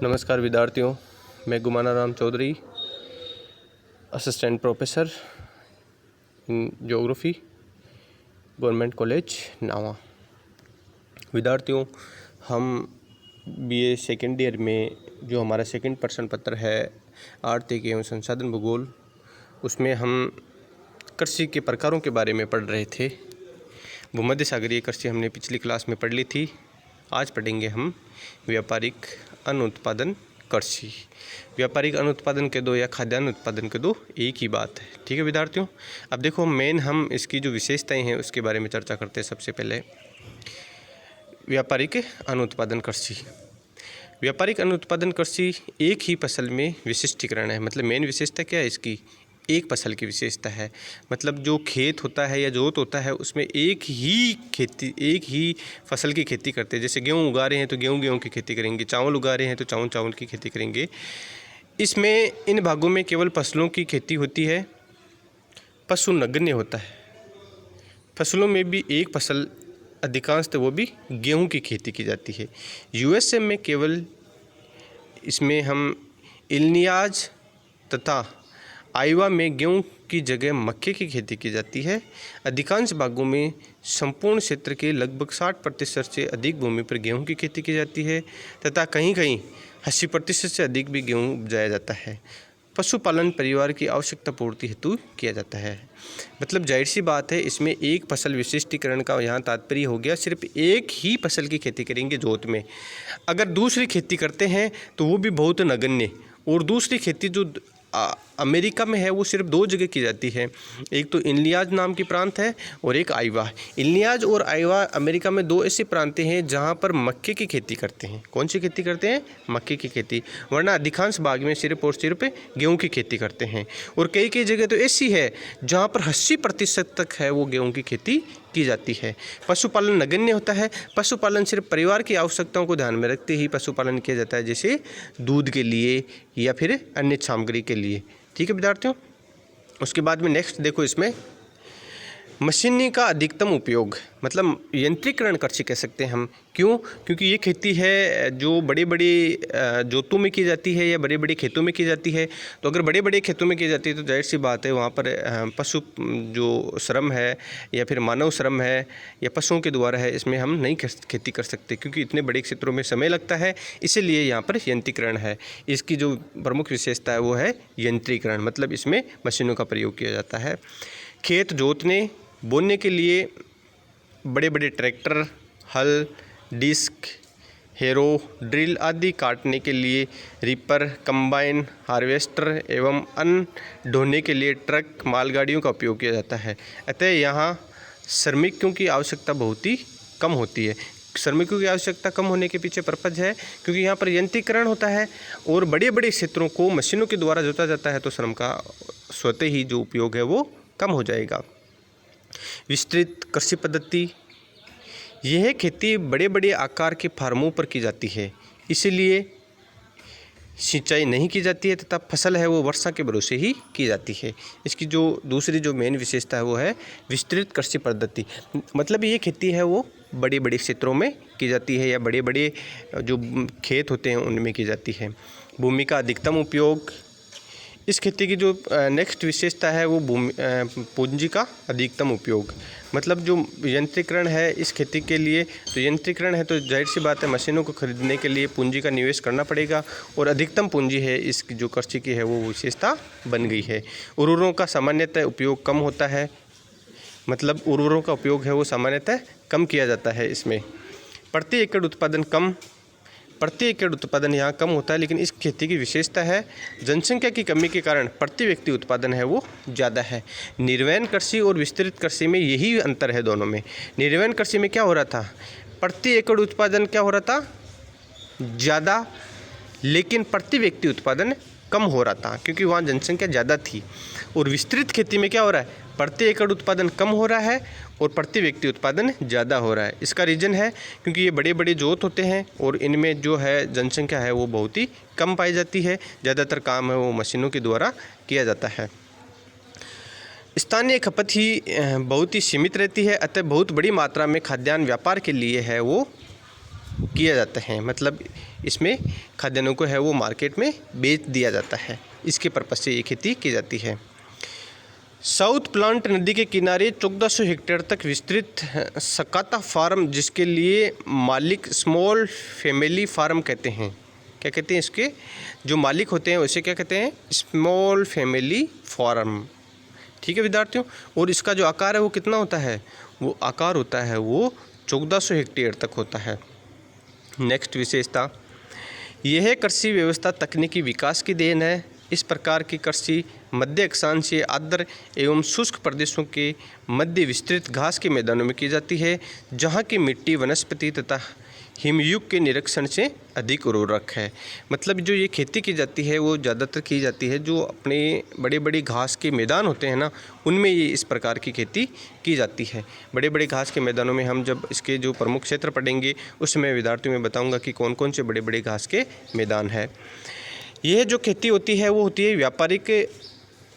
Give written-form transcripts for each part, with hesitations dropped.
नमस्कार विद्यार्थियों, मैं Gumana Ram Chaudhary, assistant professor in geography, government college Nawa. विद्यार्थियों, हम बीए सेकेंड ईयर में जो हमारा सेकंड प्रश्न पत्र है आर्थिक एवं संसाधन भूगोल, उसमें हम कृषि के प्रकारों के बारे में पढ़ रहे थे। भूमध्य सागरीय कृषि हमने पिछली क्लास में पढ़ ली थी। आज पढ़ेंगे हम व्यापारिक अन्न उत्पादन कृषि। व्यापारिक अन्न उत्पादन के दो या खाद्यान्न उत्पादन के दो एक ही बात है। ठीक है विद्यार्थियों, अब देखो हम इसकी जो विशेषताएं हैं उसके बारे में चर्चा करते हैं। सबसे पहले व्यापारिक अन्न उत्पादन कृषि। व्यापारिक अन्न उत्पादन कृषि एक ही फसल में विशिष्टीकरण है। मतलब मेन विशेषता क्या है इसकी? एक फसल की विशेषता है। मतलब जो खेत होता है या जोत होता है उसमें एक ही फसल की खेती करते हैं। जैसे गेहूँ उगा रहे हैं तो गेहूँ की खेती करेंगे, चावल उगा रहे हैं तो चावल की खेती करेंगे। इसमें इन भागों में केवल फसलों की खेती होती है, पशु नगण्य होता है। फसलों में भी एक फसल अधिकांशतः वो भी गेहूँ की खेती की जाती है। यूएसए में केवल इसमें हम इलिनॉइस तथा आयोवा में गेहूं की जगह मक्के की खेती की जाती है। अधिकांश भागों में संपूर्ण क्षेत्र के लगभग 60% से अधिक भूमि पर गेहूं की खेती की जाती है तथा कहीं कहीं 80% से अधिक भी गेहूं उपजाया जाता है। पशुपालन परिवार की आवश्यकता पूर्ति हेतु किया जाता है। मतलब जाहिर सी बात है, इसमें एक फसल विशिष्टीकरण का यहाँ तात्पर्य हो गया, सिर्फ एक ही फसल की खेती करेंगे जोत में। अगर दूसरी खेती करते हैं तो वो भी बहुत नगण्य। और दूसरी खेती जो अमेरिका में है वो सिर्फ दो जगह की जाती है। एक तो इलिनॉइस नाम की प्रांत है और एक आयोवा। इलिनॉइस और आयोवा अमेरिका में दो ऐसे प्रांत हैं जहाँ पर मक्के की खेती करते हैं। कौन सी खेती करते हैं? मक्के की खेती। वरना अधिकांश भाग में सिर्फ और सिर्फ गेहूं की खेती करते हैं। और कई कई जगह तो ऐसी है जहाँ पर 80% तक है वो गेहूं की खेती की जाती है। पशुपालन नगण्य होता है। पशुपालन सिर्फ परिवार की आवश्यकताओं को ध्यान में रखते ही पशुपालन किया जाता है, जैसे दूध के लिए या फिर अन्य सामग्री के लिए। ठीक है विद्यार्थियों, उसके बाद में नेक्स्ट देखो, इसमें मशीनी का अधिकतम उपयोग, मतलब यंत्रीकरण कृषि कह सकते हैं हम। क्यों? क्योंकि ये खेती है जो बड़े बड़े जोतों में की जाती है या बड़े बड़े खेतों में की जाती है। तो अगर बड़े बड़े खेतों में की जाती है तो जाहिर सी बात है वहाँ पर पशु जो श्रम है या फिर मानव श्रम है या पशुओं के द्वारा है, इसमें हम नहीं खेती कर सकते क्योंकि इतने बड़े क्षेत्रों में समय लगता है। इसीलिए यहाँ पर यंत्रीकरण है। इसकी जो प्रमुख विशेषता है वो है यंत्रीकरण। मतलब इसमें मशीनों का प्रयोग किया जाता है। खेत जोतने बोने के लिए बड़े बड़े ट्रैक्टर, हल, डिस्क, हेरो, ड्रिल आदि, काटने के लिए रीपर, कंबाइन, हार्वेस्टर एवं अन्न ढोने के लिए ट्रक, मालगाड़ियों का उपयोग किया जाता है। अतः यहाँ श्रमिकों की आवश्यकता बहुत ही कम होती है। श्रमिकों की आवश्यकता कम होने के पीछे पर्पज है क्योंकि यहाँ पर यंत्रीकरण होता है और बड़े बड़े क्षेत्रों को मशीनों के द्वारा जोता जाता है, तो श्रम का स्वतः ही जो उपयोग है वो कम हो जाएगा। विस्तृत कृषि पद्धति, यह खेती बड़े बड़े आकार के फार्मों पर की जाती है, इसलिए सिंचाई नहीं की जाती है तथा फसल है वो वर्षा के भरोसे ही की जाती है। इसकी जो दूसरी जो मेन विशेषता है वो है विस्तृत कृषि पद्धति। मतलब ये खेती है वो बड़े बड़े क्षेत्रों में की जाती है या बड़े बड़े जो खेत होते हैं उनमें की जाती है। भूमि का अधिकतम उपयोग, इस खेती की जो नेक्स्ट विशेषता है वो पूंजी का अधिकतम उपयोग। मतलब जो यंत्रीकरण है इस खेती के लिए, तो यंत्रीकरण है तो जाहिर सी बात है मशीनों को खरीदने के लिए पूंजी का निवेश करना पड़ेगा और अधिकतम पूंजी है इसकी जो कृषि की है वो विशेषता बन गई है। उर्वरकों का सामान्यतः उपयोग कम होता है। मतलब उर्वरकों का उपयोग है वो सामान्यतः कम किया जाता है इसमें। प्रति एकड़ उत्पादन यहाँ कम होता है, लेकिन इस खेती की विशेषता है जनसंख्या की कमी के कारण प्रति व्यक्ति उत्पादन है वो ज़्यादा है। निर्वहन कृषि और विस्तृत कृषि में यही अंतर है दोनों में। निर्वहन कृषि में क्या हो रहा था? प्रति एकड़ उत्पादन क्या हो रहा था? ज़्यादा, लेकिन प्रति व्यक्ति उत्पादन कम हो रहा था क्योंकि वहाँ जनसंख्या ज़्यादा थी। और विस्तृत खेती में क्या हो रहा है? प्रति एकड़ उत्पादन कम हो रहा है और प्रति व्यक्ति उत्पादन ज़्यादा हो रहा है। इसका रीज़न है क्योंकि ये बड़े बड़े जोत होते हैं और इनमें जो है जनसंख्या है वो बहुत ही कम पाई जाती है। ज़्यादातर काम है वो मशीनों के द्वारा किया जाता है। स्थानीय खपत ही बहुत ही सीमित रहती है, अतः बहुत बड़ी मात्रा में खाद्यान्न व्यापार के लिए है वो किया जाता है, मतलब इसमें खाद्यान्नों को है वो मार्केट में बेच दिया जाता है, इसके पर्पज़ से ये खेती की जाती है। साउथ प्लांट नदी के किनारे 1400 हेक्टेयर तक विस्तृत सकाता फार्म, जिसके लिए मालिक स्मॉल फैमिली फार्म कहते हैं। क्या कहते हैं इसके जो मालिक होते हैं उसे क्या कहते हैं? Small family farm. ठीक है विद्यार्थियों, और इसका जो आकार है वो कितना होता है? वो आकार होता है वो 1400 हेक्टेयर तक होता है। नेक्स्ट विशेषता, यह कृषि व्यवस्था तकनीकी विकास की देन है। इस प्रकार की कृषि मध्य अक्षांशीय आर्द्र एवं शुष्क प्रदेशों के मध्य विस्तृत घास के मैदानों में की जाती है, जहाँ की मिट्टी वनस्पति तथा हिमयुग के निरीक्षण से अधिक उर्वरक है। मतलब जो ये खेती की जाती है वो ज़्यादातर की जाती है जो अपने बड़े बड़े घास के मैदान होते हैं ना, उनमें ये इस प्रकार की खेती की जाती है। बड़े बड़े घास के मैदानों में हम जब इसके जो प्रमुख क्षेत्र पढ़ेंगे उसमें विद्यार्थियों में बताऊंगा कि कौन कौन से बड़े बड़े घास के मैदान है। यह जो खेती होती है वो होती है व्यापारिक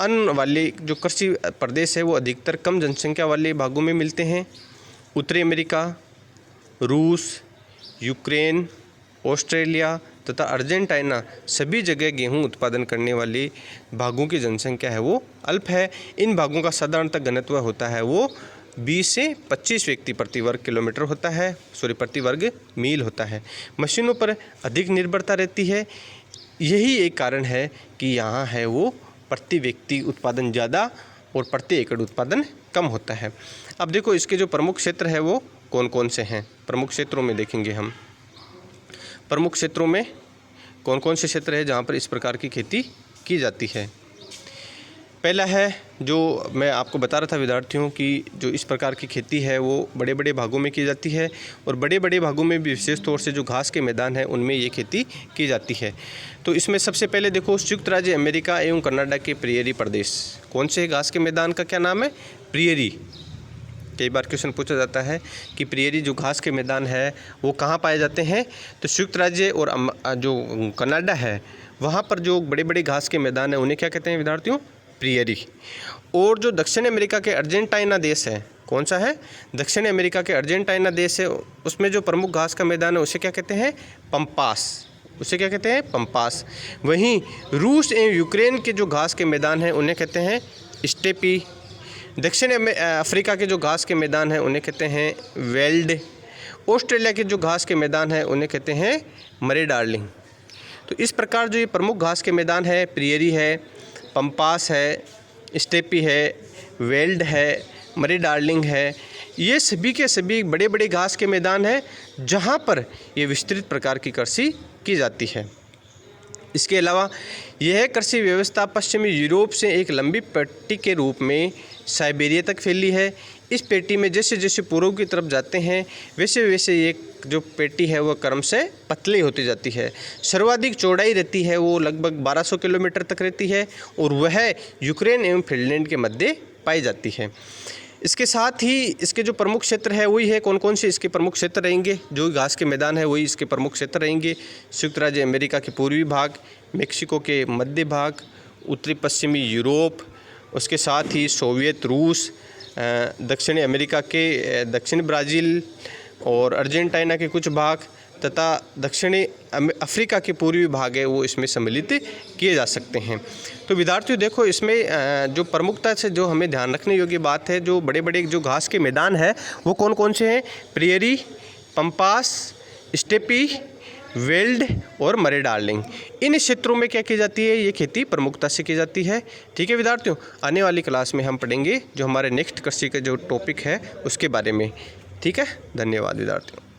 अन्न वाले जो कृषि प्रदेश है वो अधिकतर कम जनसंख्या वाले भागों में मिलते हैं। उत्तरी अमेरिका, रूस, यूक्रेन, ऑस्ट्रेलिया तथा अर्जेंटीना सभी जगह गेहूं उत्पादन करने वाले भागों की जनसंख्या है वो अल्प है। इन भागों का साधारणतः घनत्व होता है वो 20 से 25 व्यक्ति प्रति वर्ग किलोमीटर होता है, प्रति वर्ग मील होता है। मशीनों पर अधिक निर्भरता रहती है। यही एक कारण है कि यहाँ है वो प्रति व्यक्ति उत्पादन ज़्यादा और प्रति एकड़ उत्पादन कम होता है। अब देखो इसके जो प्रमुख क्षेत्र है वो कौन कौन से हैं। प्रमुख क्षेत्रों में देखेंगे हम, प्रमुख क्षेत्रों में कौन कौन से क्षेत्र है जहाँ पर इस प्रकार की खेती की जाती है। पहला है जो मैं आपको बता रहा था विद्यार्थियों की जो इस प्रकार की खेती है वो बड़े बड़े भागों में की जाती है, और बड़े बड़े भागों में भी विशेष तौर से जो घास के मैदान हैं उनमें ये खेती की जाती है। तो इसमें सबसे पहले देखो संयुक्त राज्य अमेरिका एवं कनाडा के प्रियरी प्रदेश। कौन से घास के मैदान का क्या नाम है? प्रियरी। कई बार क्वेश्चन पूछा जाता है कि प्रियरी जो घास के मैदान है वो कहाँ पाए जाते हैं? तो संयुक्त राज्य और जो कनाडा है वहाँ पर जो बड़े बड़े घास के मैदान हैं उन्हें क्या कहते हैं विद्यार्थियों? प्रियरी। और जो दक्षिण अमेरिका के अर्जेंटीना देश है, कौन सा है? दक्षिण अमेरिका के अर्जेंटीना देश है, उसमें जो प्रमुख घास का मैदान है उसे क्या कहते हैं? पम्पास। उसे क्या कहते हैं? पम्पास। वहीं रूस एवं यूक्रेन के जो घास के मैदान हैं उन्हें कहते हैं स्टेपी। दक्षिण अफ्रीका के जो घास के मैदान हैं उन्हें कहते हैं वेल्ड। ऑस्ट्रेलिया के जो घास के मैदान हैं उन्हें कहते हैं मरे डार्लिंग। तो इस प्रकार जो ये प्रमुख घास के मैदान है, प्रियरी है, पम्पास है, स्टेपी है, वेल्ड है, मरे डार्लिंग है, ये सभी के सभी बड़े बड़े घास के मैदान हैं जहाँ पर ये विस्तृत प्रकार की कृषि की जाती है। इसके अलावा यह कृषि व्यवस्था पश्चिमी यूरोप से एक लंबी पट्टी के रूप में साइबेरिया तक फैली है। इस पेटी में जैसे जैसे पूर्व की तरफ जाते हैं वैसे वैसे ये जो पेटी है वह क्रम से पतली होती जाती है। सर्वाधिक चौड़ाई रहती है वो लगभग 1200 किलोमीटर तक रहती है, और वह यूक्रेन एवं फिनलैंड के मध्य पाई जाती है। इसके साथ ही इसके जो प्रमुख क्षेत्र है वही है, कौन कौन से इसके प्रमुख क्षेत्र रहेंगे? जो घास के मैदान है वही इसके प्रमुख क्षेत्र रहेंगे। संयुक्त राज्य अमेरिका के पूर्वी भाग, मेक्सिको के मध्य भाग, उत्तरी पश्चिमी यूरोप, उसके साथ ही सोवियत रूस, दक्षिणी अमेरिका के दक्षिण ब्राज़ील और अर्जेंटीना के कुछ भाग तथा दक्षिणी अफ्रीका के पूर्वी भाग है वो इसमें सम्मिलित किए जा सकते हैं। तो विद्यार्थियों देखो इसमें जो प्रमुखता से जो हमें ध्यान रखने योग्य बात है, जो बड़े बड़े जो घास के मैदान है वो कौन कौन से हैं? प्रियरी, पम्पास, स्टेपी, वेल्ड और मरे डार्लिंग। इन क्षेत्रों में क्या की जाती है? ये खेती प्रमुखता से की जाती है। ठीक है विद्यार्थियों, आने वाली क्लास में हम पढ़ेंगे जो हमारे नेक्स्ट कृषि का जो टॉपिक है उसके बारे में। ठीक है, धन्यवाद विद्यार्थियों।